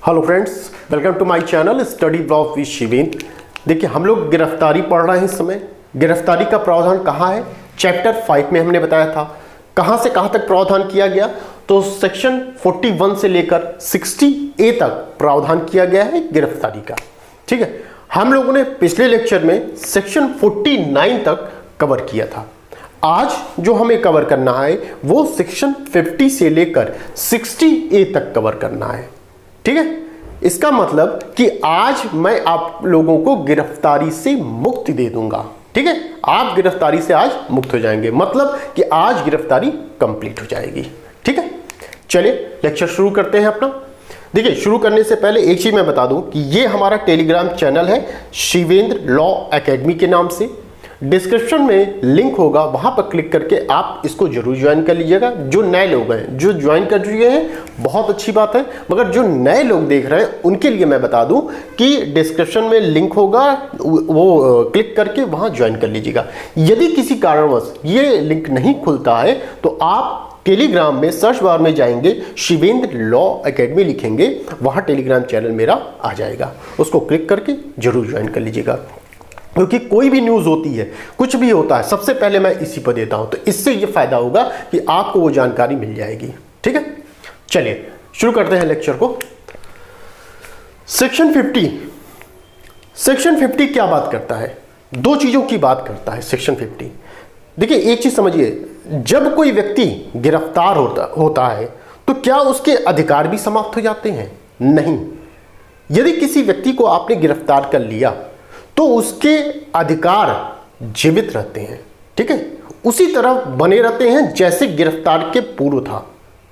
Hello friends, welcome to my channel study blog with Shivendra. देखिए, हम लोग गिरफ्तारी पढ़ रहे हैं इस समय। गिरफ्तारी का प्रावधान कहाँ है? चैप्टर 5 में हमने बताया था। कहाँ से कहाँ तक प्रावधान किया गया? तो सेक्शन 41 से लेकर 60A तक प्रावधान किया गया है गिरफ्तारी का। ठीक है, हम लोगों ने पिछले लेक्चर में सेक्शन 49 तक कवर किया था। आज जो हमें कवर करना है वो सेक्शन 50 से लेकर 60A तक कवर करना है। ठीक है, इसका मतलब कि आज मैं आप लोगों को गिरफ्तारी से मुक्ति दे दूंगा। ठीक है, आप गिरफ्तारी से आज मुक्त हो जाएंगे, मतलब कि आज गिरफ्तारी कंप्लीट हो जाएगी। ठीक है, चलिए लेक्चर शुरू करते हैं अपना। देखिए, शुरू करने से पहले एक चीज मैं बता दूं कि ये हमारा टेलीग्राम चैनल है शिवेंद्र लॉ एकेडमी के नाम से। डिस्क्रिप्शन में लिंक होगा, वहां पर क्लिक करके आप इसको जरूर ज्वाइन कर लीजिएगा। जो नए लोग हैं, जो ज्वाइन कर चुके हैं बहुत अच्छी बात है, मगर जो नए लोग देख रहे हैं उनके लिए मैं बता दूं कि डिस्क्रिप्शन में लिंक होगा, वो क्लिक करके वहां ज्वाइन कर लीजिएगा। यदि किसी कारणवश ये लिंक नहीं खुलता है तो आप टेलीग्राम में सर्च बार में जाएंगे, शिवेंद्र लॉ एकेडमी लिखेंगे, वहां टेलीग्राम चैनल मेरा आ जाएगा। उसको क्लिक करके जरूर ज्वाइन कर लीजिएगा, क्योंकि कोई भी न्यूज़ होती है, कुछ भी होता है, सबसे पहले मैं इसी पर देता हूं। तो इससे ये फायदा होगा कि आपको वो जानकारी मिल जाएगी। ठीक है, चलिए शुरू करते हैं लेक्चर को। सेक्शन 50 क्या बात करता है? दो चीजों की बात करता है सेक्शन 50। देखिए, एक चीज समझिए, जब कोई व्यक्ति गिरफ्तार होता है तो क्या उसके अधिकार भी समाप्त हो जाते हैं? नहीं। यदि किसी व्यक्ति को आपने गिरफ्तार कर लिया तो उसके अधिकार जीवित रहते हैं। ठीक है, उसी तरह बने रहते हैं जैसे गिरफ्तार के पूर्व था।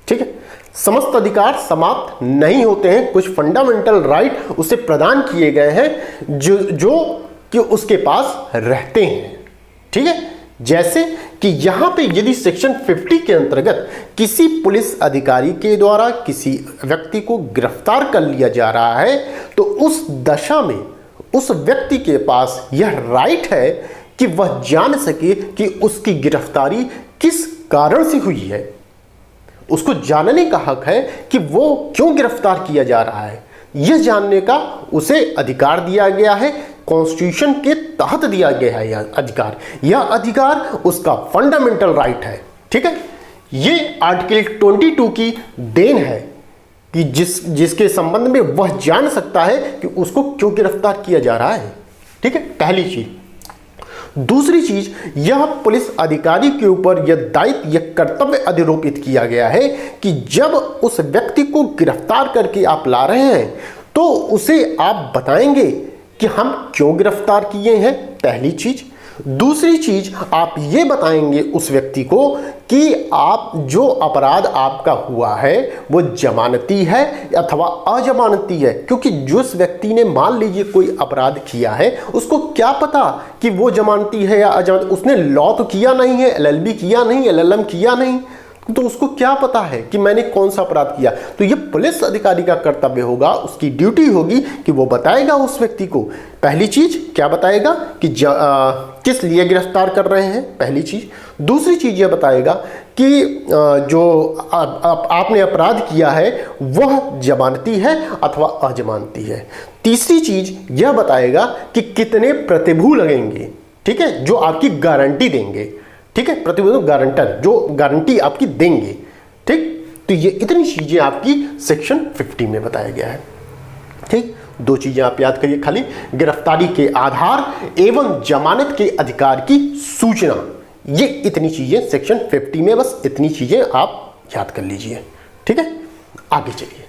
ठीक है, समस्त अधिकार समाप्त नहीं होते हैं। कुछ फंडामेंटल राइट उसे प्रदान किए गए हैं जो कि उसके पास रहते हैं। ठीक है, जैसे कि यहां पे यदि सेक्शन 50 के अंतर्गत किसी पुलिस अधिकारी के द्वारा किसी व्यक्ति को गिरफ्तार कर लिया जा रहा है तो उस दशा में उस व्यक्ति के पास यह राइट है कि वह जान सके कि उसकी गिरफ्तारी किस कारण से हुई है। उसको जानने का हक है कि वो क्यों गिरफ्तार किया जा रहा है। यह जानने का उसे अधिकार दिया गया है, कॉन्स्टिट्यूशन के तहत दिया गया है यह अधिकार। यह अधिकार उसका फंडामेंटल राइट है। ठीक है, यह आर्टिकल 22 की देन है कि जिसके संबंध में वह जान सकता है कि उसको क्यों गिरफ्तार किया जा रहा है। ठीक है, पहली चीज। दूसरी चीज, यह पुलिस अधिकारी के ऊपर यह दायित्व, यह कर्तव्य अधिरोपित किया गया है कि जब उस व्यक्ति को गिरफ्तार करके आप ला रहे हैं तो उसे आप बताएंगे कि हम क्यों गिरफ्तार किए हैं, पहली चीज। दूसरी चीज, आप ये बताएंगे उस व्यक्ति को कि आप जो अपराध आपका हुआ है वो जमानती है अथवा अजमानती है। क्योंकि जिस व्यक्ति ने मान लीजिए कोई अपराध किया है, उसको क्या पता कि वो जमानती है या अजमानती। उसने लॉ तो किया नहीं है, LLB किया नहीं, LLM किया नहीं, तो उसको क्या पता है कि मैंने कौन सा अपराध किया। तो ये पुलिस अधिकारी का कर्तव्य होगा, उसकी ड्यूटी होगी कि वो बताएगा उस व्यक्ति को। पहली चीज क्या बताएगा कि किस लिए गिरफ्तार कर रहे हैं, पहली चीज। दूसरी चीज यह बताएगा कि जो आपने अपराध किया है वह जमानती है अथवा अजमानती है। तीसरी चीज यह बताएगा कि कितने प्रतिभू लगेंगे। ठीक है, जो आपकी गारंटी देंगे। ठीक है, प्रतिभूति गारंटर जो गारंटी आपकी देंगे। ठीक, तो ये इतनी चीजें आपकी सेक्शन 50 में बताया गया है। ठीक, दो चीजें आप याद करिए खाली, गिरफ्तारी के आधार एवं जमानत के अधिकार की सूचना। ये इतनी चीजें सेक्शन 50 में, बस इतनी चीजें आप याद कर लीजिए। ठीक है, आगे चलिए।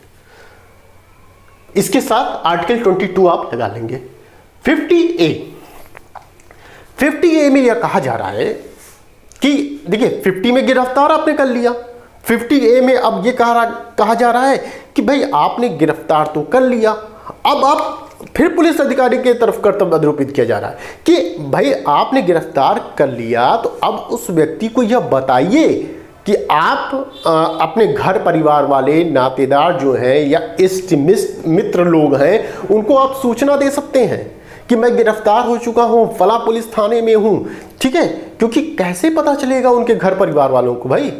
इसके साथ आर्टिकल 22 आप लगा लेंगे। 50A में यह कहा जा रहा है कि देखिए, 50 में गिरफ्तार आपने कर लिया, 50A में अब ये कहा जा रहा है कि भाई आपने गिरफ्तार तो कर लिया, अब आप फिर पुलिस अधिकारी की तरफ कर्तव्य आरोपित किया जा रहा है कि भाई आपने गिरफ्तार कर लिया तो अब उस व्यक्ति को यह बताइए कि आप अपने घर परिवार वाले नातेदार जो हैं या इष्ट मित्र लोग हैं उनको आप सूचना दे सकते हैं कि मैं गिरफ्तार हो चुका हूं, फला पुलिस थाने में हूं। ठीक है, क्योंकि कैसे पता चलेगा उनके घर परिवार वालों को भाई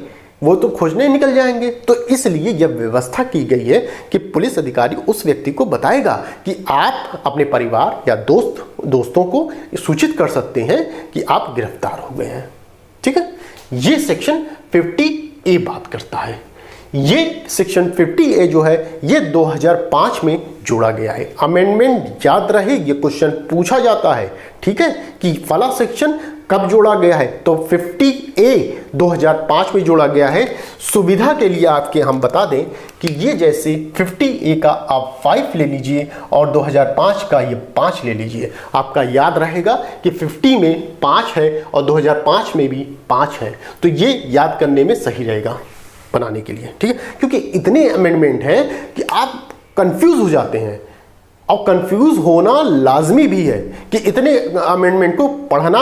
वो तो खोजने निकल जाएंगे। तो इसलिए यह व्यवस्था की गई है कि पुलिस अधिकारी उस व्यक्ति को बताएगा कि आप अपने परिवार या दोस्तों को सूचित कर सकते हैं कि आप गिरफ्तार हो गए हैं। ठीक है, ये सेक्शन 50A बात करता है। ये सेक्शन 50A जो है ये 2005 में जोड़ा गया है। अमेंडमेंट याद रहे, ये क्वेश्चन पूछा जाता है, ठीक है, कि फला सेक्शन कब जोड़ा गया है, तो 50A 2005 में जोड़ा गया है। सुविधा के लिए आपके हम बता दें कि ये जैसे 50A का आप 5 ले लीजिए और 2005 का ये 5 ले लीजिए, आपका याद रहेगा कि 50 में 5 है और 2005 में भी 5 है, तो ये याद करने में सही रहेगा बनाने के लिए। ठीक है, क्योंकि इतने अमेंडमेंट हैं कि आप कंफ्यूज हो जाते हैं, और कंफ्यूज होना लाजमी भी है कि इतने अमेंडमेंट को पढ़ना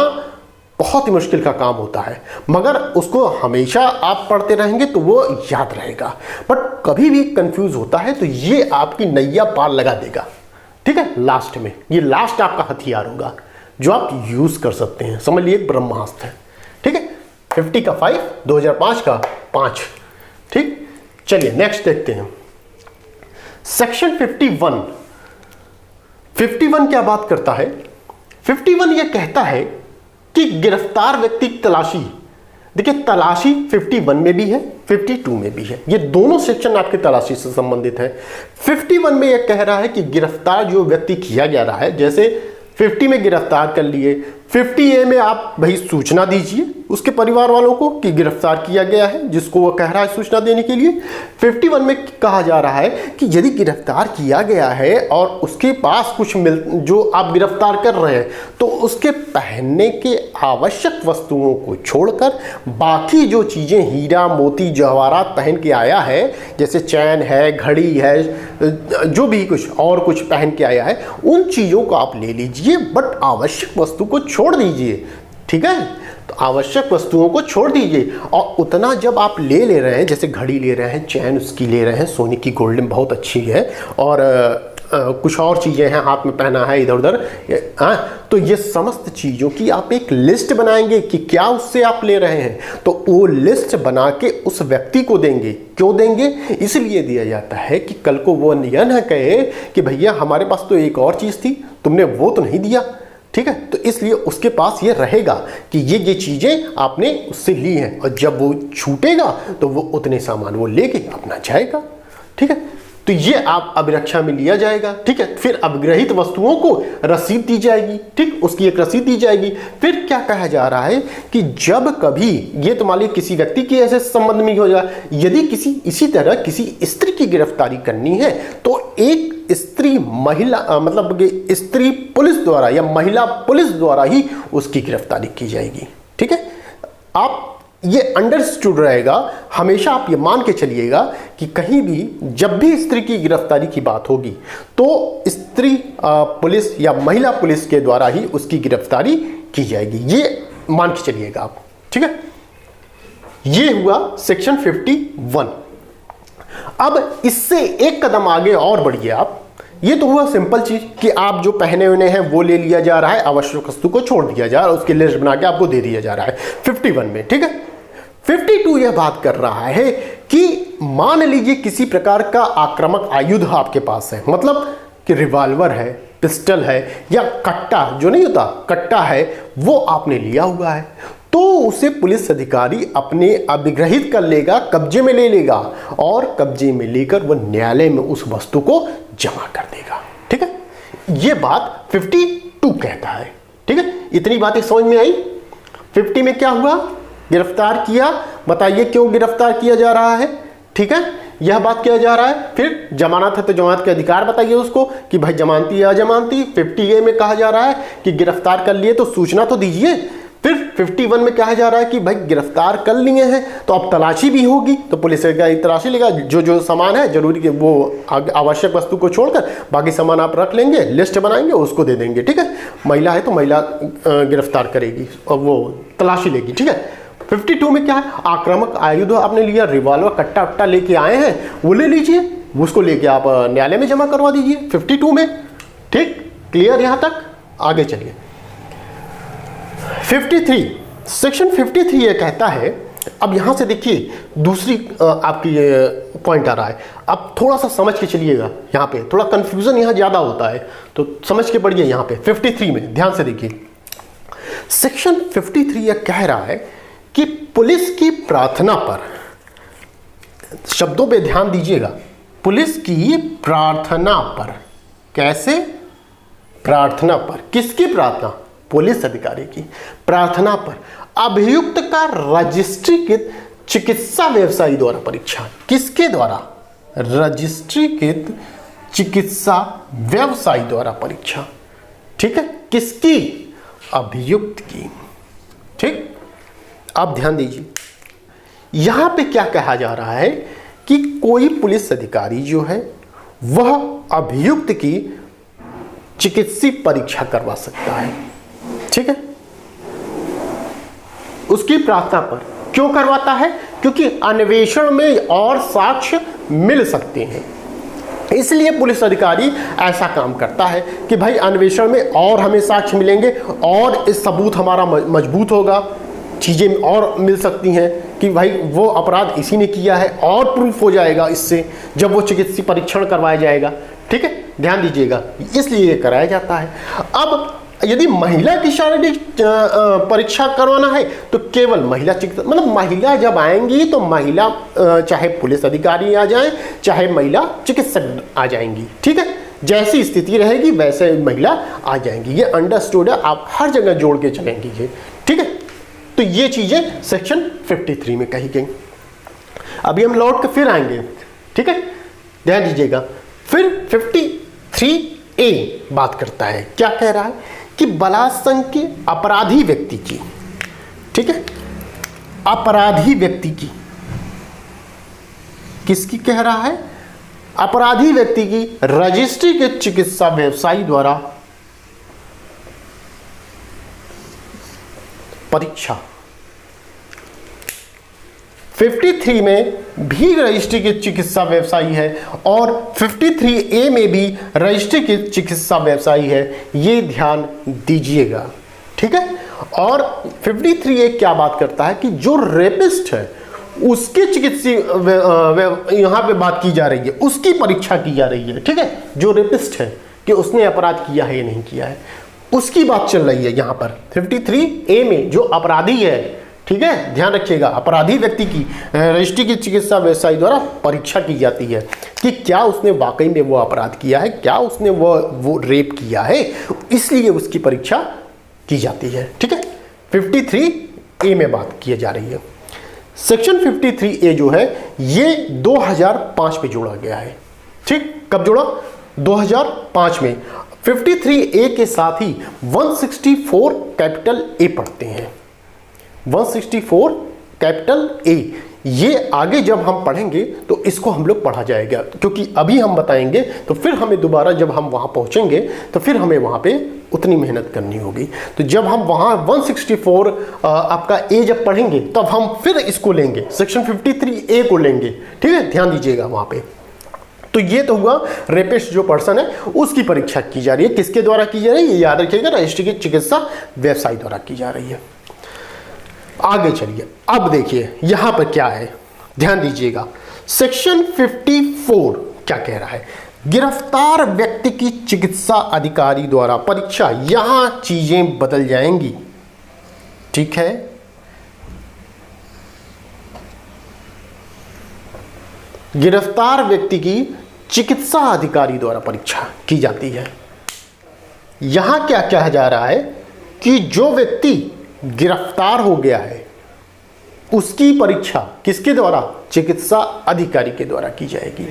बहुत ही मुश्किल का काम होता है, मगर उसको हमेशा आप पढ़ते रहेंगे तो वो याद रहेगा। बट कभी भी कंफ्यूज होता है तो ये आपकी नैया पार लगा देगा। ठीक है, लास्ट में ये लास्ट आपका हथियार होगा जो आप यूज कर सकते हैं। समझ लिए, ब्रह्मास्त्र है। ठीक है, 50 का 5, 2005 का 5। ठीक, चलिए नेक्स्ट देखते हैं सेक्शन 51 क्या बात करता है। 51 यह कहता है कि गिरफ्तार व्यक्ति की तलाशी, देखिए तलाशी 51 में भी है, 52 में भी है, ये दोनों सेक्शन आपके तलाशी से संबंधित है। 51 में यह कह रहा है कि गिरफ्तार जो व्यक्ति किया जा रहा है, जैसे 50 में गिरफ्तार कर लिए, 50A में आप भाई सूचना दीजिए उसके परिवार वालों को कि गिरफ्तार किया गया है, जिसको वो कह रहा है सूचना देने के लिए। 51 में कहा जा रहा है कि यदि गिरफ्तार किया गया है और उसके पास कुछ जो आप गिरफ्तार कर रहे हैं, तो उसके पहनने के आवश्यक वस्तुओं को छोड़कर बाकी जो चीज़ें हीरा मोती जवाहरात पहन के आया है, जैसे चैन है, घड़ी है, जो भी कुछ और कुछ पहन के आया है, उन चीज़ों को आप ले लीजिए, बट आवश्यक वस्तु को छोड़ दीजिए। ठीक है, तो आवश्यक वस्तुओं को छोड़ दीजिए, और उतना जब आप ले रहे हैं, जैसे घड़ी ले रहे हैं, चैन उसकी ले रहे हैं, सोने की गोल्डन बहुत अच्छी है, और कुछ और चीज़ें हैं, हाथ में पहना है इधर उधर, तो ये समस्त चीज़ों की आप एक लिस्ट बनाएंगे कि क्या उससे आप ले रहे हैं, तो वो लिस्ट बना के उस व्यक्ति को देंगे। क्यों देंगे? इसलिए दिया जाता है कि कल को वो यह न कहे कि भैया हमारे पास तो एक और चीज़ थी, तुमने वो तो नहीं दिया। ठीक है, तो इसलिए उसके पास ये रहेगा कि ये चीज़ें आपने उससे ली हैं, और जब वो छूटेगा तो वो उतने सामान वो लेके अपना जाएगा। ठीक है, तो ये आप अभिरक्षा में लिया जाएगा। ठीक है, फिर अपग्रहित वस्तुओं को रसीद दी जाएगी। ठीक, उसकी एक रसीद दी जाएगी। फिर क्या कहा जा रहा है कि जब कभी ये तो मान लीजिए किसी व्यक्ति के ऐसे संबंध में हो जाए, यदि इसी तरह किसी स्त्री की गिरफ्तारी करनी है, तो एक स्त्री महिला मतलब कि स्त्री पुलिस द्वारा या महिला पुलिस द्वारा ही उसकी गिरफ्तारी की जाएगी। ठीक है, आप ये अंडरस्टूड रहेगा, हमेशा आप ये मान के चलिएगा कि कहीं भी जब भी स्त्री की गिरफ्तारी की बात होगी तो स्त्री पुलिस या महिला पुलिस के द्वारा ही उसकी गिरफ्तारी की जाएगी, ये मान के चलिएगा आप। ठीक है, ये हुआ सेक्शन 51। अब इससे एक कदम आगे और बढ़िए आप। ये तो हुआ सिंपल चीज कि आप जो पहने हुए हैं वो ले लिया जा रहा है, आवश्यक वस्तु को छोड़ दिया जा रहा है, उसकी लिस्ट बना के आपको दे दिया जा रहा है 51 में। ठीक है, 52 यह बात कर रहा है कि मान लीजिए किसी प्रकार का आक्रामक आयुध आपके पास है, मतलब कि रिवॉल्वर है, पिस्टल है, या कट्टा जो नहीं होता कट्टा है, वो आपने लिया हुआ है, तो उसे पुलिस अधिकारी अपने अभिग्रहित कर लेगा, कब्जे में ले लेगा, और कब्जे में लेकर वह न्यायालय में उस वस्तु को जमा कर देगा। ठीक है, यह बात 52 कहता है। ठीक है, इतनी बातें समझ में आई। 50 में क्या हुआ? गिरफ्तार किया, बताइए क्यों गिरफ्तार किया जा रहा है। ठीक है, यह बात किया जा रहा है। फिर जमानत है तो जमानत के अधिकार बताइए उसको कि भाई जमानती या अजमानती। 50A में कहा जा रहा है कि गिरफ्तार कर लिए तो सूचना तो दीजिए। फिर 51 में कहा जा रहा है कि भाई गिरफ्तार कर लिए हैं तो अब तलाशी भी होगी, तो पुलिस तलाशी लेगा, जो सामान है जरूरी के वो आवश्यक वस्तु को छोड़कर बाकी सामान आप रख लेंगे, लिस्ट बनाएंगे, उसको दे देंगे। ठीक है, महिला है तो महिला गिरफ्तार करेगी और वो तलाशी लेगी। ठीक है, 52 में क्या है? आक्रामक आयुध आपने लिया, रिवॉल्वर कट्टा वट्टा लेके आए हैं, वो ले लीजिए, उसको लेके आप न्यायालय में जमा करवा दीजिए 52 में। ठीक, क्लियर यहां तक? आगे चलिए 53। सेक्शन 53 ये कहता है अब यहां से देखिए दूसरी आपकी पॉइंट आ रहा है। अब थोड़ा सा समझ के चलिएगा, यहां पे थोड़ा कंफ्यूजन यहां ज्यादा होता है, तो समझ के पढ़िए। यहां पे 53 में ध्यान से देखिए, सेक्शन 53 यह कह रहा है कि पुलिस की प्रार्थना पर, शब्दों पे ध्यान दीजिएगा, पुलिस की प्रार्थना पर, कैसे? प्रार्थना पर, किसकी प्रार्थना? पुलिस अधिकारी की प्रार्थना पर अभियुक्त का रजिस्ट्रीकृत चिकित्सा व्यवसायी द्वारा परीक्षा। किसके द्वारा? रजिस्ट्रीकृत चिकित्सा व्यवसायी द्वारा परीक्षा। ठीक है, किसकी? अभियुक्त की। ठीक, अब ध्यान दीजिए, यहां पे क्या कहा जा रहा है कि कोई पुलिस अधिकारी जो है वह अभियुक्त की चिकित्सीय परीक्षा करवा सकता है। ठीक है, उसकी प्रार्थना पर। क्यों करवाता है? क्योंकि अन्वेषण में और साक्ष्य मिल सकते हैं, इसलिए पुलिस अधिकारी ऐसा काम करता है कि भाई अन्वेषण में और हमें साक्ष्य मिलेंगे और इस सबूत हमारा मजबूत होगा, चीजें और मिल सकती हैं कि भाई वो अपराध इसी ने किया है, और प्रूफ हो जाएगा इससे जब वो चिकित्सीय परीक्षण करवाया जाएगा। ठीक है, ध्यान दीजिएगा, इसलिए ये कराया जाता है। अब यदि महिला की शारीरिक परीक्षा करवाना है तो केवल महिला चिकित्सा, मतलब महिला जब आएंगी तो महिला, चाहे पुलिस अधिकारी आ जाए चाहे महिला चिकित्सक आ जाएंगी। ठीक है, जैसी स्थिति रहेगी वैसे महिला आ जाएंगी, ये अंडरस्टूड है, आप हर जगह जोड़ के चलेंगे ये। ठीक है, तो ये चीजें सेक्शन 53 में कही गई। अभी हम लौट के फिर आएंगे। ठीक है, ध्यान दीजिएगा, फिर 53A बात करता है, क्या कह रहा है कि बलात्संग के अपराधी व्यक्ति की, ठीक है, अपराधी व्यक्ति की, किसकी कह रहा है? अपराधी व्यक्ति की रजिस्ट्री के चिकित्सा व्यवसायी द्वारा परीक्षा। 53 में भी रजिस्ट्री के चिकित्सा व्यवसायी है और 53A में भी रजिस्ट्री के चिकित्सा व्यवसायी है, ये ध्यान दीजिएगा। ठीक है, और 53A क्या बात करता है कि जो रेपिस्ट है उसके चिकित्सीय यहां पे बात की जा रही है, उसकी परीक्षा की जा रही है। ठीक है, जो रेपिस्ट है कि उसने अपराध किया है या नहीं किया है, उसकी बात चल रही है यहां पर 53A में। जो अपराधी है, ठीक है, ध्यान रखिएगा, अपराधी व्यक्ति की रजिस्ट्री की चिकित्सा व्यवसायी द्वारा परीक्षा की जाती है कि क्या उसने वाकई में वो अपराध किया है, क्या उसने वो रेप किया है, इसलिए उसकी परीक्षा की जाती है। ठीक है, 53A में बात की जा रही है। सेक्शन 53A जो है ये 2005 में जोड़ा गया है। ठीक, कब जोड़ा? 2005 में। 53A के साथ ही 164 कैपिटल A पढ़ते हैं। 164 कैपिटल A, ये आगे जब हम पढ़ेंगे तो इसको हम लोग पढ़ा जाएगा, क्योंकि अभी हम बताएंगे तो फिर हमें दोबारा जब हम वहां पहुंचेंगे तो फिर हमें वहां पे उतनी मेहनत करनी होगी। तो जब हम वहां 164 आपका A जब पढ़ेंगे तब हम फिर इसको लेंगे, सेक्शन 53A को लेंगे। ठीक है, ध्यान दीजिएगा वहां पे। तो ये तो हुआ रेपिस्ट जो पर्सन है उसकी परीक्षा की जा रही है, किसके द्वारा की जा रही है? ये याद रखिएगा, रजिस्ट्री की चिकित्सा व्यवसायी द्वारा की जा रही है। आगे चलिए, अब देखिए यहां पर क्या है, ध्यान दीजिएगा। सेक्शन 54 क्या कह रहा है? गिरफ्तार व्यक्ति की चिकित्सा अधिकारी द्वारा परीक्षा। यहां चीजें बदल जाएंगी। ठीक है, गिरफ्तार व्यक्ति की चिकित्सा अधिकारी द्वारा परीक्षा की जाती है। यहां क्या कहा जा रहा है कि जो व्यक्ति गिरफ्तार हो गया है उसकी परीक्षा किसके द्वारा? चिकित्सा अधिकारी के द्वारा की जाएगी।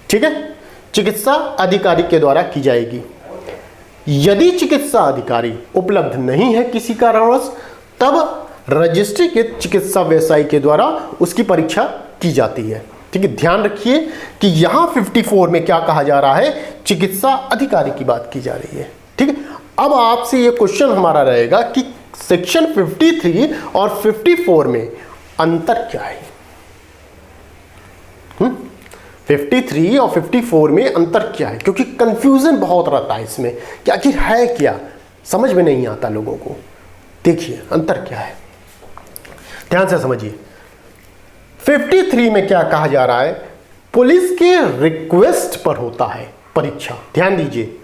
ठीक है, चिकित्सा अधिकारी के द्वारा की जाएगी। यदि चिकित्सा अधिकारी उपलब्ध नहीं है किसी कारणवश, तब रजिस्ट्री के चिकित्सा व्यवसायी के द्वारा उसकी परीक्षा की जाती है। ठीक है, ध्यान रखिए कि यहां 54 में क्या कहा जा रहा है? चिकित्सा अधिकारी की बात की जा रही है। ठीक है, अब आपसे ये क्वेश्चन हमारा रहेगा कि सेक्शन 53 और 54 में अंतर क्या है? 53 और 54 में अंतर क्या है? क्योंकि कंफ्यूजन बहुत रहता है इसमें कि आखिर है क्या, समझ में नहीं आता लोगों को। देखिए अंतर क्या है। ध्यान से समझिए, 53 में क्या कहा जा रहा है, पुलिस के रिक्वेस्ट पर होता है परीक्षा। ध्यान दीजिए,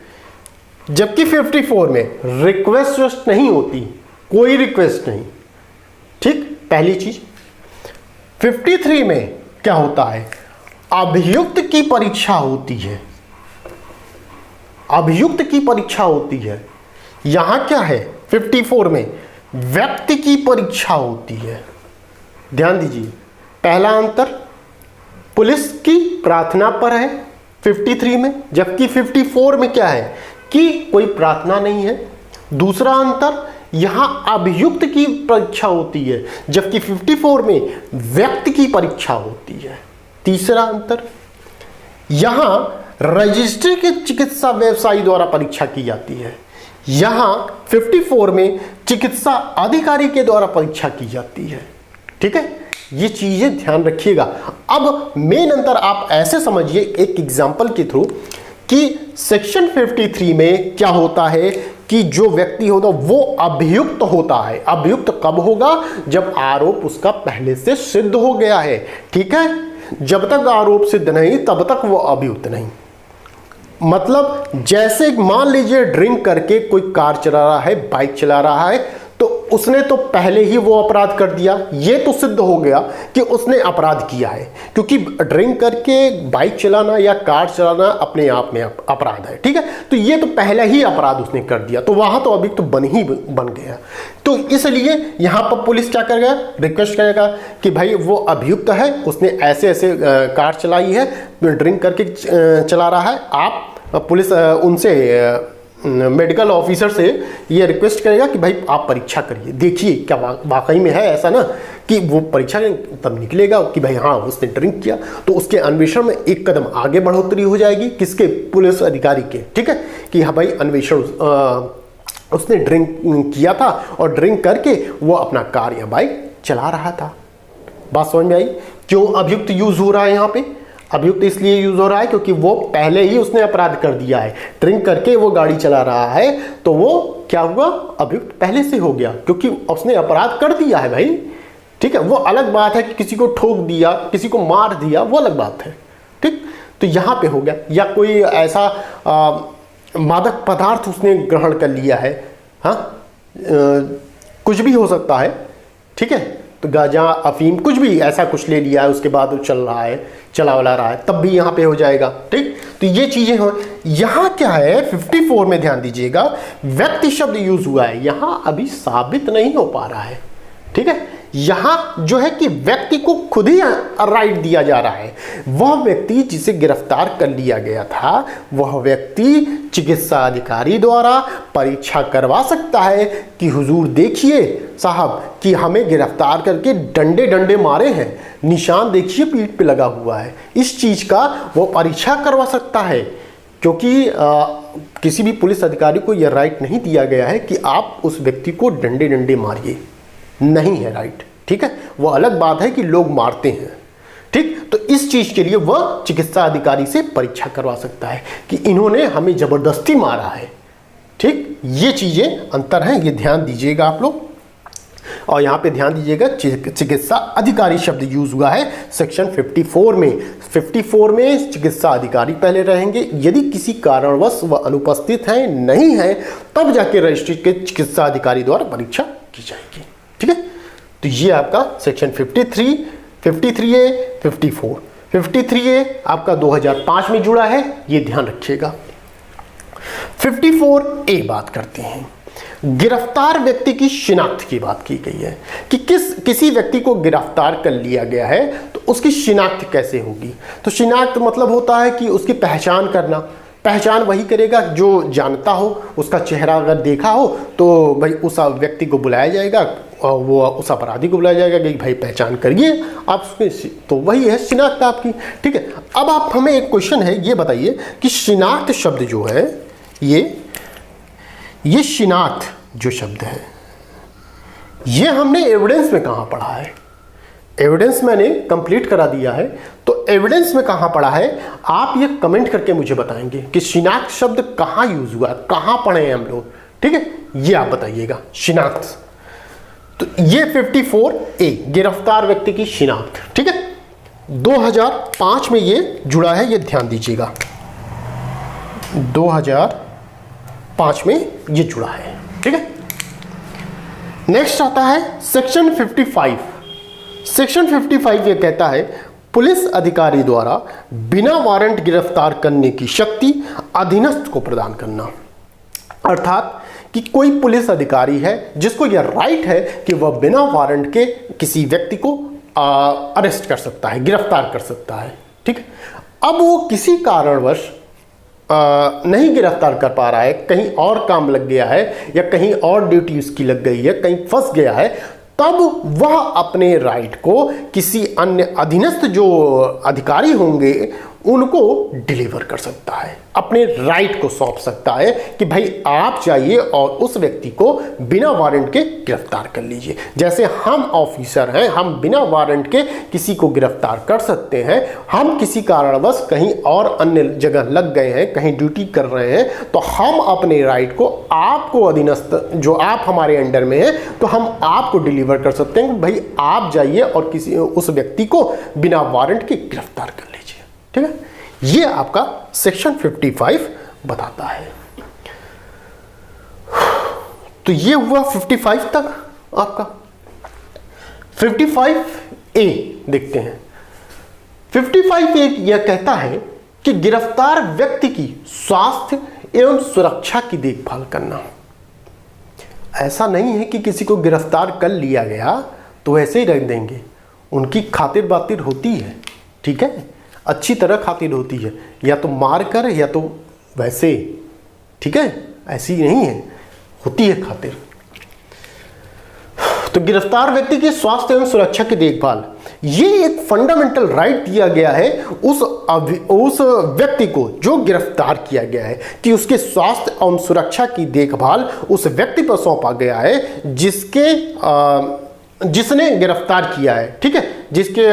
जबकि 54 में रिक्वेस्ट नहीं होती, कोई रिक्वेस्ट नहीं। ठीक, पहली चीज। 53 में क्या होता है, अभियुक्त की परीक्षा होती है, अभियुक्त की परीक्षा होती है। यहां क्या है, 54 में व्यक्ति की परीक्षा होती है। ध्यान दीजिए, पहला अंतर पुलिस की प्रार्थना पर है 53 में, जबकि 54 में क्या है कि कोई प्रार्थना नहीं है। दूसरा अंतर, यहां अभियुक्त की परीक्षा होती है, जबकि 54 में व्यक्ति की परीक्षा होती है। तीसरा अंतर, यहां रजिस्ट्री के चिकित्सा व्यवसायी द्वारा परीक्षा की जाती है, यहां 54 में चिकित्सा अधिकारी के द्वारा परीक्षा की जाती है। ठीक है, ये चीजें ध्यान रखिएगा। अब मेन अंतर आप ऐसे समझिए एक एग्जांपल के थ्रू कि सेक्शन 53 में क्या होता है कि जो व्यक्ति होता वो अभियुक्त होता है। अभियुक्त कब होगा, जब आरोप उसका पहले से सिद्ध हो गया है। ठीक है, जब तक आरोप सिद्ध नहीं तब तक वो अभियुक्त नहीं। मतलब जैसे मान लीजिए ड्रिंक करके कोई कार चला रहा है, बाइक चला रहा है, तो उसने तो पहले ही वो अपराध कर दिया, ये तो सिद्ध हो गया कि उसने अपराध किया है, क्योंकि ड्रिंक करके बाइक चलाना या कार चलाना अपने आप में अपराध है। ठीक है, तो ये तो पहले ही अपराध उसने कर दिया, तो वहां तो अभी तो बन गया। तो इसलिए यहां पर पुलिस क्या करेगा, रिक्वेस्ट करेगा कि भाई वो अभियुक्त है, उसने ऐसे ऐसे कार चलाई है, ड्रिंक करके चला रहा है। आप पुलिस उनसे मेडिकल ऑफिसर से ये रिक्वेस्ट करेगा कि भाई आप परीक्षा करिए, देखिए क्या वाकई में है ऐसा ना, कि वो परीक्षा तब निकलेगा कि भाई हाँ उसने ड्रिंक किया, तो उसके अन्वेषण में एक कदम आगे बढ़ोतरी हो जाएगी, किसके, पुलिस अधिकारी के। ठीक है, कि हाँ भाई अन्वेषण उसने ड्रिंक किया था और ड्रिंक करके वो अपना कार या बाइक चला रहा था। बात समझ में आई? क्यों अभियुक्त यूज हो रहा है यहाँ पे? अभियुक्त इसलिए यूज हो रहा है क्योंकि वो पहले ही उसने अपराध कर दिया है, ड्रिंक करके वो गाड़ी चला रहा है, तो वो क्या हुआ, अभियुक्त पहले से हो गया, क्योंकि उसने अपराध कर दिया है भाई। ठीक है, वो अलग बात है कि किसी को ठोक दिया, किसी को मार दिया, वो अलग बात है। ठीक, तो यहाँ पे हो गया। या कोई ऐसा मादक पदार्थ उसने ग्रहण कर लिया है, हाँ कुछ भी हो सकता है। ठीक है, तो गांजा, अफीम, कुछ भी ऐसा कुछ ले लिया है, उसके बाद वो चला वाला रहा है, तब भी यहाँ पे हो जाएगा। ठीक, तो ये चीजें हो। यहाँ क्या है 54 में ध्यान दीजिएगा, व्यक्ति शब्द यूज हुआ है, यहाँ अभी साबित नहीं हो पा रहा है। ठीक है, यहां जो है कि व्यक्ति को खुद ही राइट दिया जा रहा है। वह व्यक्ति जिसे गिरफ्तार कर लिया गया था, वह व्यक्ति चिकित्सा अधिकारी द्वारा परीक्षा करवा सकता है कि हुजूर देखिए साहब कि हमें गिरफ्तार करके डंडे डंडे मारे हैं, निशान देखिए पीठ पे लगा हुआ है, इस चीज का वो परीक्षा करवा सकता है। क्योंकि किसी भी पुलिस अधिकारी को यह राइट नहीं दिया गया है कि आप उस व्यक्ति को डंडे डंडे मारिए, नहीं है राइट। ठीक है, वो अलग बात है कि लोग मारते हैं। ठीक, तो इस चीज के लिए वह चिकित्सा अधिकारी से परीक्षा करवा सकता है कि इन्होंने हमें जबरदस्ती मारा है। ठीक, ये चीजें अंतर हैं, ये ध्यान दीजिएगा आप लोग। और यहां पे ध्यान दीजिएगा चिकित्सा अधिकारी शब्द यूज हुआ है सेक्शन 54 में। 54 में चिकित्सा अधिकारी पहले रहेंगे, यदि किसी कारणवश वह अनुपस्थित है, नहीं है, तब जाके रजिस्ट्री के चिकित्सा अधिकारी द्वारा परीक्षा की जाएगी। ठीक है, तो ये आपका सेक्शन 53, 53A, 54। 53A आपका 2005 में जुड़ा है, ये ध्यान रखिएगा। 54A बात करते हैं, गिरफ्तार व्यक्ति की शिनाख्त की बात की गई है कि किसी व्यक्ति को गिरफ्तार कर लिया गया है तो उसकी शिनाख्त कैसे होगी। तो शिनाख्त मतलब होता है कि उसकी पहचान करना। पहचान वही करेगा जो जानता हो, उसका चेहरा अगर देखा हो तो भाई उस व्यक्ति को बुलाया जाएगा और वो उस अपराधी को बुलाया जाएगा कि भाई पहचान करिए आप उसमें, तो वही है शिनाख्त आपकी। ठीक है, अब आप हमें एक क्वेश्चन है ये बताइए कि शिनाख्त शब्द जो है ये शिनाख्त जो शब्द है ये हमने एविडेंस में कहाँ पढ़ा है? एविडेंस मैंने कंप्लीट करा दिया है, तो एविडेंस में कहाँ पढ़ा है आप ये कमेंट करके मुझे बताएंगे कि शिनाख्त शब्द कहाँ यूज हुआ है, कहाँ पढ़े हैं हम लोग। ठीक है, ये आप बताइएगा शिनाख्त। तो ये 54A गिरफ्तार व्यक्ति की शिनाख्त, ठीक है, 2005 में ये जुड़ा है, ये ध्यान दीजिएगा, 2005 में ये जुड़ा है, ठीक है। नेक्स्ट आता है सेक्शन 55। सेक्शन 55 ये कहता है पुलिस अधिकारी द्वारा बिना वारंट गिरफ्तार करने की शक्ति अधीनस्थ को प्रदान करना। अर्थात कि कोई पुलिस अधिकारी है जिसको यह राइट है कि वह बिना वारंट के किसी व्यक्ति को अरेस्ट कर सकता है, गिरफ्तार कर सकता है, ठीक है। अब वो किसी कारणवश नहीं गिरफ्तार कर पा रहा है, कहीं और काम लग गया है या कहीं और ड्यूटी उसकी लग गई है, कहीं फंस गया है, तब वह अपने राइट को किसी अन्य अधीनस्थ जो अधिकारी होंगे उनको डिलीवर कर सकता है, अपने राइट को सौंप सकता है कि भाई आप जाइए और उस व्यक्ति को बिना वारंट के गिरफ्तार कर लीजिए। जैसे हम ऑफिसर हैं, हम बिना वारंट के किसी को गिरफ्तार कर सकते हैं। हम किसी कारणवश कहीं और अन्य जगह लग गए हैं, कहीं ड्यूटी कर रहे हैं, तो हम अपने राइट को आपको अधीनस्थ जो आप हमारे अंडर में हैं तो हम आपको डिलीवर कर सकते हैं कि भाई आप जाइए और किसी उस व्यक्ति को बिना वारंट के गिरफ्तार कर लीजिए, ठीक है। ये आपका सेक्शन 55 बताता है। तो ये हुआ 55 तक आपका। 55A देखते हैं। 55A यह कहता है कि गिरफ्तार व्यक्ति की स्वास्थ्य एवं सुरक्षा की देखभाल करना। ऐसा नहीं है कि किसी को गिरफ्तार कर लिया गया तो ऐसे ही रख देंगे, उनकी खातिर बातिर होती है, ठीक है, अच्छी तरह खातिर होती है, या तो मार कर या तो वैसे, ठीक है, ऐसी नहीं है, होती है खातिर। तो गिरफ्तार व्यक्ति की स्वास्थ्य एवं सुरक्षा की देखभाल, ये एक फंडामेंटल राइट दिया गया है उस व्यक्ति को जो गिरफ्तार किया गया है कि उसके स्वास्थ्य एवं सुरक्षा की देखभाल उस व्यक्ति पर सौंपा गया है जिसने गिरफ्तार किया है, ठीक है, जिसके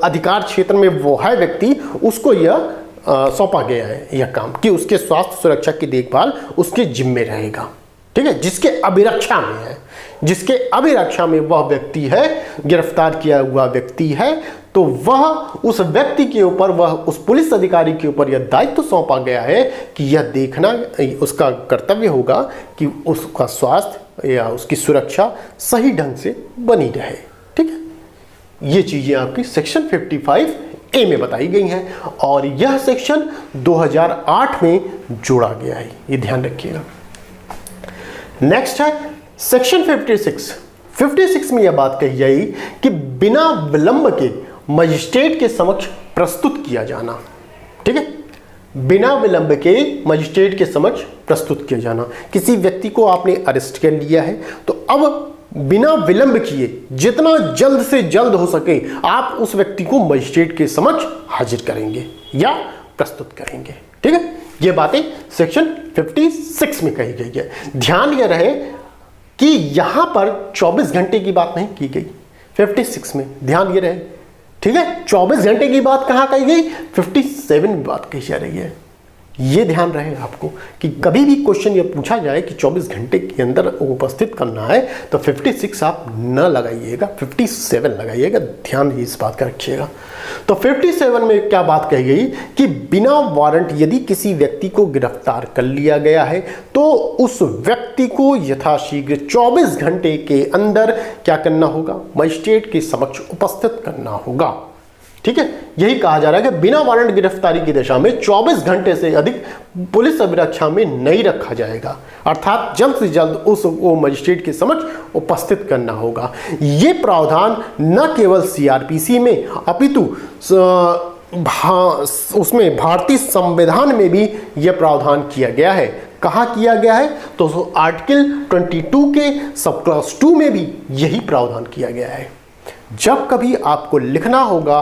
अधिकार क्षेत्र में वो है व्यक्ति, उसको यह सौंपा गया है यह काम कि उसके स्वास्थ्य सुरक्षा की देखभाल उसके जिम्मे रहेगा, ठीक है, जिसके अभिरक्षा में है, जिसके अभिरक्षा में वह व्यक्ति है, गिरफ्तार किया हुआ व्यक्ति है, तो वह उस व्यक्ति के ऊपर, वह उस पुलिस अधिकारी के ऊपर यह दायित्व सौंपा गया है कि यह देखना उसका कर्तव्य होगा कि उसका स्वास्थ्य या उसकी सुरक्षा सही ढंग से बनी रहे, ठीक है। ये चीजें आपकी सेक्शन 55A में बताई गई हैं और यह सेक्शन 2008 में जोड़ा गया है, ये ध्यान रखिएगा। नेक्स्ट है सेक्शन 56 में यह बात कही गई कि बिना विलंब के मजिस्ट्रेट के समक्ष प्रस्तुत किया जाना, ठीक है, बिना विलंब के मजिस्ट्रेट के समक्ष प्रस्तुत किया जाना। किसी व्यक्ति को आपने अरेस्ट कर लिया है तो अब बिना विलंब किए जितना जल्द से जल्द हो सके आप उस व्यक्ति को मजिस्ट्रेट के समक्ष हाजिर करेंगे या प्रस्तुत करेंगे, ठीक है। ये बातें सेक्शन 56 में कही गई है। ध्यान यह रहे कि यहां पर 24 घंटे की बात नहीं की गई 56 में, ध्यान ये रहे, ठीक है। 24 घंटे की बात कहां कही गई, 57 में बात कही जा रही है। ये ध्यान रहे आपको कि कभी भी क्वेश्चन ये पूछा जाए कि 24 घंटे के अंदर उपस्थित करना है तो 56 आप न लगाइएगा, 57 लगाइएगा, ध्यान इस बात का रखिएगा। तो 57 में क्या बात कही गई कि बिना वारंट यदि किसी व्यक्ति को गिरफ्तार कर लिया गया है तो उस व्यक्ति को यथाशीघ्र 24 घंटे के अंदर क्या करना होगा, मजिस्ट्रेट के समक्ष उपस्थित करना होगा, ठीक है। यही कहा जा रहा है कि बिना वारंट गिरफ्तारी की दशा में 24 घंटे से अधिक पुलिस अभिरक्षा में नहीं रखा जाएगा, अर्थात जल्द से जल्द उसको मजिस्ट्रेट के समक्ष उपस्थित करना होगा। ये प्रावधान न केवल सीआरपीसी में अपितु उसमें भारतीय संविधान में भी यह प्रावधान किया गया है। कहाँ किया गया है, तो आर्टिकल 22 के सब क्लॉज 2 में भी यही प्रावधान किया गया है। जब कभी आपको लिखना होगा,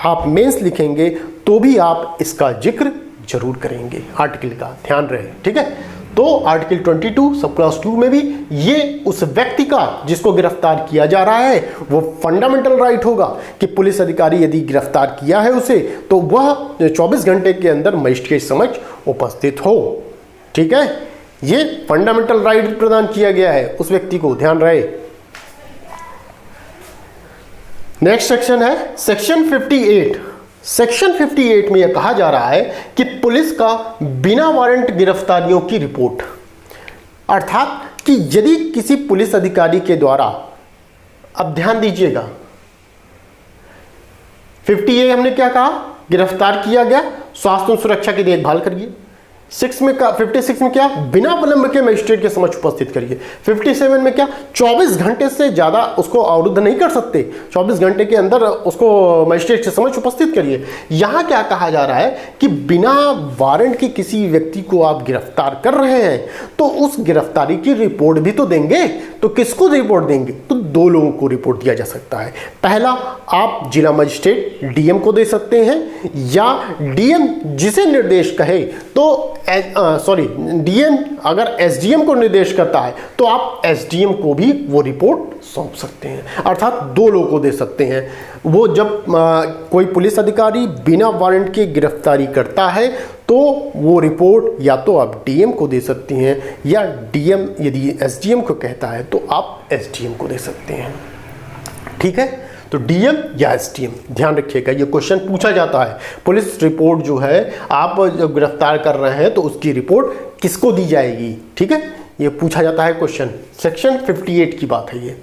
आप मेंस लिखेंगे तो भी आप इसका जिक्र जरूर करेंगे, आर्टिकल का ध्यान रहे, ठीक है। तो आर्टिकल 22 सब क्लॉज 2 में भी ये उस व्यक्ति का जिसको गिरफ्तार किया जा रहा है वो फंडामेंटल राइट होगा कि पुलिस अधिकारी यदि गिरफ्तार किया है उसे तो वह 24 घंटे के अंदर मजिस्ट्रेट के समक्ष उपस्थित हो, ठीक है। ये फंडामेंटल राइट प्रदान किया गया है उस व्यक्ति को, ध्यान रहे, नेक्स्ट सेक्शन है सेक्शन 58। सेक्शन 58 में यह कहा जा रहा है कि पुलिस का बिना वारंट गिरफ्तारियों की रिपोर्ट, अर्थात कि यदि किसी पुलिस अधिकारी के द्वारा, अब ध्यान दीजिएगा 50A हमने क्या कहा, गिरफ्तार किया गया, स्वास्थ्य और सुरक्षा की देखभाल करिए। 56 में क्या, बिना विलंब के मजिस्ट्रेट के समक्ष उपस्थित करिए। 57 में क्या, 24 घंटे से ज्यादा उसको अवरुद्ध नहीं कर सकते, 24 घंटे के अंदर उसको मजिस्ट्रेट के समक्ष उपस्थित करिए। यहां क्या कहा जा रहा है कि बिना वारंट के किसी व्यक्ति को आप गिरफ्तार कर रहे हैं तो उस गिरफ्तारी की रिपोर्ट भी तो देंगे। तो किसको रिपोर्ट देंगे, तो 2 लोगों को रिपोर्ट दिया जा सकता है। पहला, आप जिला मजिस्ट्रेट डीएम को दे सकते हैं, या डीएम जिसे निर्देश कहे तो डीएम अगर एसडीएम को निर्देश करता है तो आप एसडीएम को भी वो रिपोर्ट सौंप सकते हैं। अर्थात 2 लोगों को दे सकते हैं। वो जब कोई पुलिस अधिकारी बिना वारंट के गिरफ्तारी करता है तो वो रिपोर्ट या तो आप डीएम को दे सकते हैं, या डीएम यदि एसडीएम को कहता है तो आप एसडीएम को दे सकते हैं। ठीक है, तो डीएम या एसडीएम, ध्यान रखिएगा ये क्वेश्चन पूछा जाता है। पुलिस रिपोर्ट जो है आप जब गिरफ्तार कर रहे हैं तो उसकी रिपोर्ट किसको दी जाएगी, ठीक है, ये पूछा जाता है क्वेश्चन। सेक्शन 58 की बात है ये।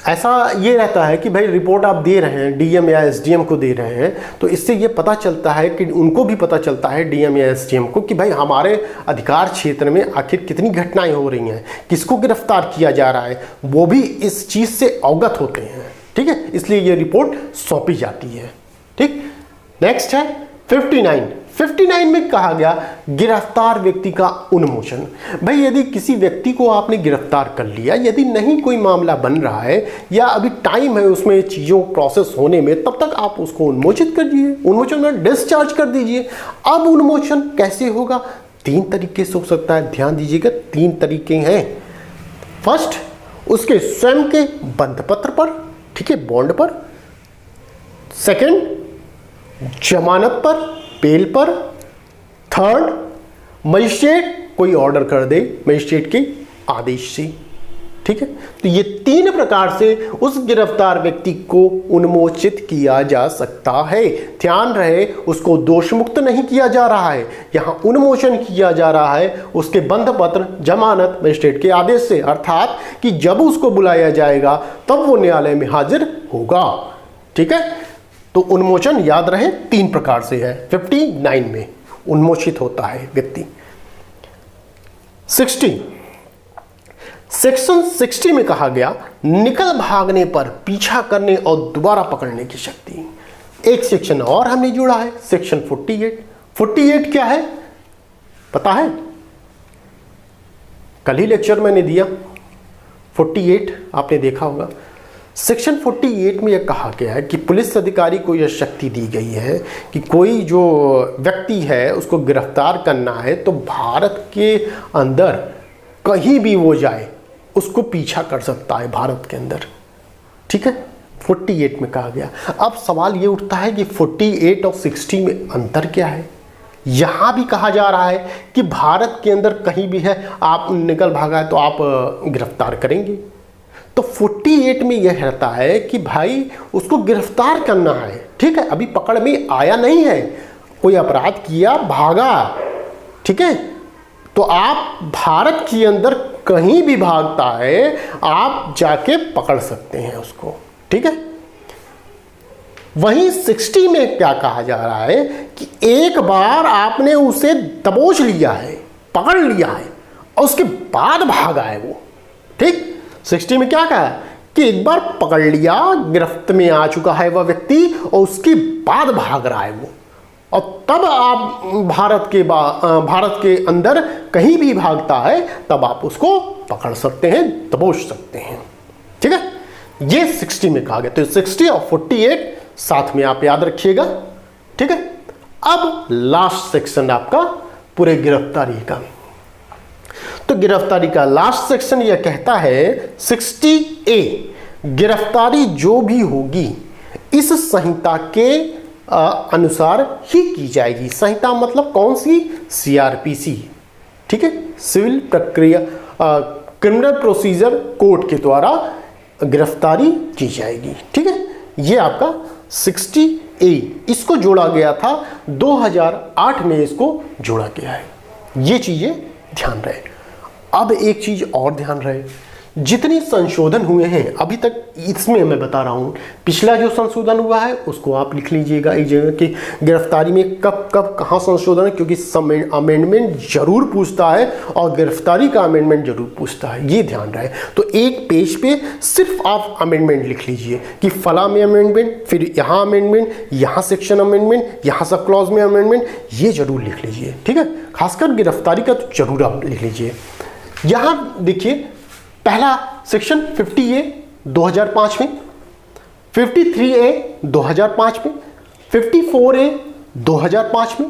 ऐसा ये रहता है कि भाई रिपोर्ट आप दे रहे हैं, डीएम या एसडीएम को दे रहे हैं, तो इससे ये पता चलता है कि उनको भी पता चलता है डीएम या एसडीएम को कि भाई हमारे अधिकार क्षेत्र में आखिर कितनी घटनाएं हो रही हैं, किसको गिरफ्तार किया जा रहा है, वो भी इस चीज़ से अवगत होते हैं। ठीक है, इसलिए ये रिपोर्ट सौंपी जाती है। ठीक, नेक्स्ट है 59 में कहा गया गिरफ्तार व्यक्ति का उन्मोचन। भाई यदि किसी व्यक्ति को आपने गिरफ्तार कर लिया, यदि नहीं कोई मामला बन रहा है या अभी टाइम है उसमें चीज़ों प्रोसेस होने में, तब तक आप उसको उन्मोचित कर दीजिए, उन्मोचन में डिस्चार्ज कर दीजिए। अब उन्मोचन कैसे होगा, 3 तरीके से हो सकता है। ध्यान दीजिएगा 3 तरीके हैं। फर्स्ट, उसके स्वयं के बंधपत्र पर, ठीक है, बॉन्ड पर। सेकंड, जमानत पर, बेल पर। थर्ड, मजिस्ट्रेट कोई ऑर्डर कर दे मजिस्ट्रेट के आदेश से। ठीक है, तो ये 3 प्रकार से उस गिरफ्तार व्यक्ति को उन्मोचित किया जा सकता है। ध्यान रहे, उसको दोष मुक्त नहीं किया जा रहा है, यहां उन्मोचन किया जा रहा है उसके बंधपत्र, जमानत मजिस्ट्रेट के आदेश से। अर्थात कि जब उसको बुलाया जाएगा तब वो न्यायालय में हाजिर होगा। ठीक है, तो उन्मोचन याद रहे 3 प्रकार से है। 59 में उन्मोचित होता है व्यक्ति। 60, सेक्शन 60 में कहा गया निकल भागने पर पीछा करने और दोबारा पकड़ने की शक्ति। एक सेक्शन और हमने जोड़ा है, सेक्शन 48। 48 क्या है पता है, कल ही लेक्चर मैंने दिया। 48 आपने देखा होगा। सेक्शन 48 में यह कहा गया है कि पुलिस अधिकारी को यह शक्ति दी गई है कि कोई जो व्यक्ति है उसको गिरफ्तार करना है तो भारत के अंदर कहीं भी वो जाए उसको पीछा कर सकता है भारत के अंदर। ठीक है, 48 में कहा गया। अब सवाल ये उठता है कि 48 और 60 में अंतर क्या है। यहां भी कहा जा रहा है कि भारत के अंदर कहीं भी है, आप निकल भागा है तो आप गिरफ्तार करेंगे। तो 48 में यह रहता है कि भाई उसको गिरफ्तार करना है। ठीक है, अभी पकड़ में आया नहीं है, कोई अपराध किया, भागा। ठीक है, तो आप भारत के अंदर कहीं भी भागता है आप जाके पकड़ सकते हैं उसको। ठीक है, वहीं 60 में क्या कहा जा रहा है कि एक बार आपने उसे दबोच लिया है, पकड़ लिया है और उसके बाद भागा है वो। ठीक, 60 में क्या कहा है कि एक बार पकड़ लिया, गिरफ्त में आ चुका है वह व्यक्ति और उसके बाद भाग रहा है वो, और तब आप भारत के अंदर कहीं भी भागता है तब आप उसको पकड़ सकते हैं, दबोच सकते हैं। ठीक है, ये 60 में कहा गया। तो 60 और 48 साथ में आप याद रखिएगा। ठीक है, अब लास्ट सेक्शन आपका पूरे गिरफ्तारी का। तो गिरफ्तारी का लास्ट सेक्शन यह कहता है 60A, गिरफ्तारी जो भी होगी इस संहिता के अनुसार ही की जाएगी। संहिता मतलब कौन सी, CRPC। ठीक है, सिविल प्रक्रिया क्रिमिनल प्रोसीजर कोड के द्वारा गिरफ्तारी की जाएगी। ठीक है, ये आपका 60A इसको जोड़ा गया था, 2008 में इसको जोड़ा गया है। ये चीज़ें ध्यान रहे। अब एक चीज़ और ध्यान रहे, जितने संशोधन हुए हैं अभी तक, इसमें मैं बता रहा हूँ, पिछला जो संशोधन हुआ है उसको आप लिख लीजिएगा एक जगह कि गिरफ्तारी में कब कब कहाँ संशोधन है, क्योंकि अमेंडमेंट जरूर पूछता है और गिरफ्तारी का अमेंडमेंट जरूर पूछता है, ये ध्यान रहे। तो एक पेज पे सिर्फ आप अमेंडमेंट लिख लीजिए कि फला में अमेंडमेंट, फिर यहाँ अमेंडमेंट, यहाँ सेक्शन अमेंडमेंट, यहाँ सब क्लॉज में अमेंडमेंट, ये जरूर लिख लीजिए। ठीक है, खासकर गिरफ्तारी का तो जरूर आप लिख लीजिए। यहाँ देखिए, पहला सेक्शन 50A 2005 में, 53A 2005 में, 54A 2005 में,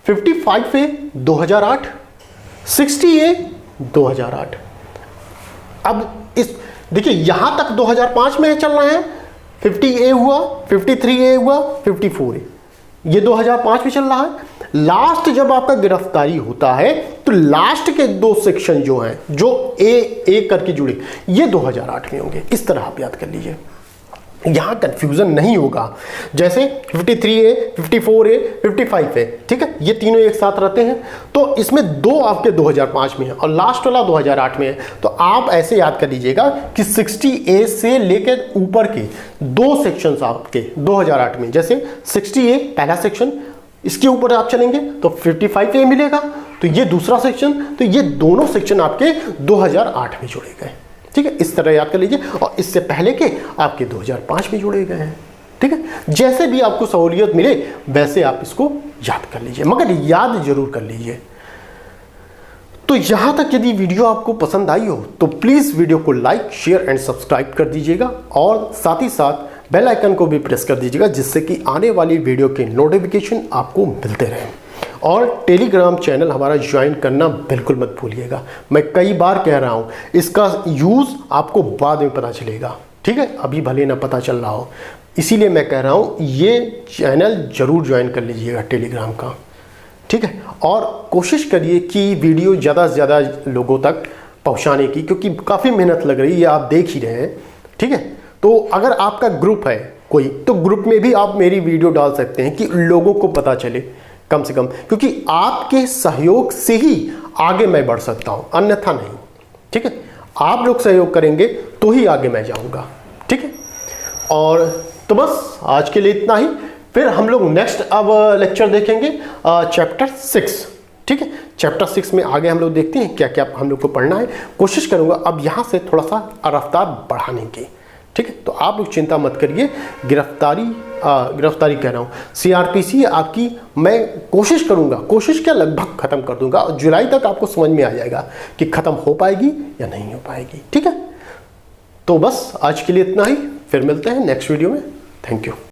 55A 2008, 60A 2008। अब इस देखिए यहां तक 2005 में चल रहे हैं, 50A हुआ, 53A हुआ, 54A, ये 2005 में चल रहा है। लास्ट जब आपका गिरफ्तारी होता है तो लास्ट के 2 सेक्शन जो हैं, जो ए करके जुड़े, ये 2008 में होंगे। इस तरह आप याद कर लीजिए, यहां कंफ्यूजन नहीं होगा। जैसे 53A, 54A, 55A, ठीक है, ये तीनों एक साथ रहते हैं, तो इसमें 2 आपके 2005 में है और लास्ट वाला 2008 में है। तो आप ऐसे याद कर लीजिएगा कि 60A से लेकर ऊपर के 2 सेक्शंस आपके 2008 में, जैसे 60A पहला सेक्शन, इसके ऊपर आप चलेंगे तो 55A मिलेगा, तो ये दूसरा सेक्शन, तो ये दोनों सेक्शन आपके 2008 में जोड़े गए। ठीक है, इस तरह याद कर लीजिए, और इससे पहले के आपके 2005 में जोड़े गए हैं। ठीक है, जैसे भी आपको सहूलियत मिले वैसे आप इसको याद कर लीजिए, मगर याद जरूर कर लीजिए। तो यहां तक यदि वीडियो आपको पसंद आई हो तो प्लीज वीडियो को लाइक, शेयर एंड सब्सक्राइब कर दीजिएगा, और साथ ही साथ बेल आइकन को भी प्रेस कर दीजिएगा, जिससे कि आने वाली वीडियो के नोटिफिकेशन आपको मिलते रहें। और टेलीग्राम चैनल हमारा ज्वाइन करना बिल्कुल मत भूलिएगा। मैं कई बार कह रहा हूँ, इसका यूज़ आपको बाद में पता चलेगा। ठीक है, अभी भले ना पता चल रहा हो, इसीलिए मैं कह रहा हूँ ये चैनल जरूर ज्वाइन कर लीजिएगा टेलीग्राम का। ठीक है, और कोशिश करिए कि वीडियो ज़्यादा से ज़्यादा लोगों तक पहुँचाने की, क्योंकि काफ़ी मेहनत लग रही है, आप देख ही रहे हैं। ठीक है, तो अगर आपका ग्रुप है कोई, तो ग्रुप में भी आप मेरी वीडियो डाल सकते हैं कि लोगों को पता चले कम से कम, क्योंकि आपके सहयोग से ही आगे मैं बढ़ सकता हूं, अन्यथा नहीं। ठीक है, आप लोग सहयोग करेंगे तो ही आगे मैं जाऊंगा। ठीक है, और तो बस आज के लिए इतना ही। फिर हम लोग नेक्स्ट अब लेक्चर देखेंगे चैप्टर 6। ठीक है, चैप्टर 6 में आगे हम लोग देखते हैं क्या क्या हम लोग को पढ़ना है। कोशिश करूंगा अब यहाँ से थोड़ा सा रफ्तार बढ़ाने की। ठीक है, तो आप लोग चिंता मत करिए, गिरफ्तारी कह रहा हूँ, CRPC आपकी मैं कोशिश करूँगा, कोशिश क्या लगभग ख़त्म कर दूंगा, और जुलाई तक आपको समझ में आ जाएगा कि ख़त्म हो पाएगी या नहीं हो पाएगी। ठीक है, तो बस आज के लिए इतना ही, फिर मिलते हैं नेक्स्ट वीडियो में। Thank you.